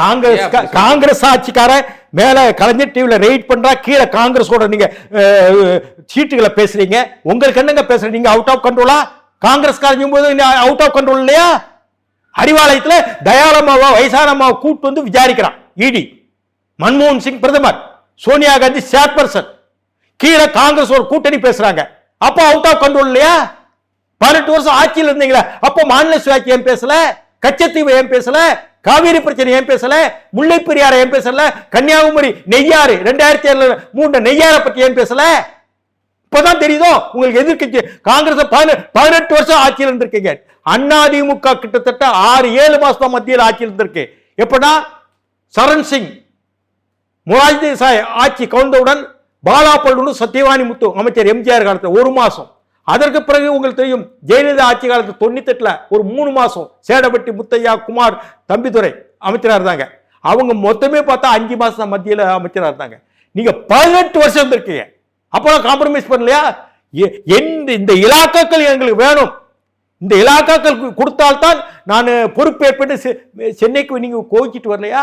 காங்கிரஸ் ஆட்சிக்கார மேல கலைஞர் டிவில ரெய்ட் பண்றா, கீழே காங்கிரஸோட நீங்க சீட்டுகளை பேசுறீங்க. உங்களுக்கு என்னங்க பேசுறீங்க? நீங்க அவுட் ஆஃப் கண்ட்ரோலா? காங்கிரஸ் காரஞ்சும் போது அவுட் ஆஃப் கண்ட்ரோல் இல்லையா? அறிவாலயத்துல தயாளம்மாவை வயசானம்மாவை கூட்டு வந்து விசாரிக்கிறான் இடி. மன்மோகன் சிங் பிரதமர், சோனியா காந்தி சேர்பர்சன், கீழே காங்கிரஸ் ஒரு கூட்டணி பேசுறாங்க. அப்போ அவுட் ஆஃப் கண்ட்ரோல் இல்லையா? 18 வருஷம் ஆட்சியில் இருந்தீங்களா? அப்போ மாநில சுயாட்சி ஏன் பேசல? கச்சத்தீவு ஏன் பேசல? காவிரி பிரச்சனை ஏன் பேசல? முல்லை பெரியாரை ஏன் பேசல? கன்னியாகுமரி நெய்யாறு 2003 நெய்யாரை பத்தி ஏன் பேசல? இப்பதான் தெரியுதோ உங்களுக்கு எதிர்க்கட்சி காங்கிரஸ் 18 வருஷம் ஆட்சியில் இருந்திருக்கீங்க. அதிமுக கிட்டத்தட்ட 6-7 மாசம் மத்தியில் ஆட்சியில் இருந்திருக்கு. எப்படா சரண் சிங் மொராஜி தேசாய் ஆட்சி கவுந்தவுடன் பாலாப்பள்ளு சத்யவாணி முத்து அமைச்சர் எம்ஜிஆர் காலத்தில் 1 மாசம். அதற்கு பிறகு உங்களுக்கு தெரியும் ஜெயலலிதா ஆட்சி காலத்தில் 98 ஒரு 3 மாசம் சேடபட்டி முத்தையா குமார் தம்பிதுரை அமைச்சராக இருந்தாங்க. அவங்க மொத்தமே பார்த்தா 5 மாசம் மத்தியில் அமைச்சராக இருந்தாங்க. நீங்க 18 வருஷம் இருந்திருக்கீங்க. அப்பெல்லாம் காம்ப்ரமைஸ் பண்ணலையா? இந்த இலாக்காக்கள் எங்களுக்கு வேணும், இந்த இலாக்காக்கள் கொடுத்தால்தான் நான் பொறுப்பேற்பட்டு சென்னைக்கு நீங்க கோவிச்சிட்டு வரலையா?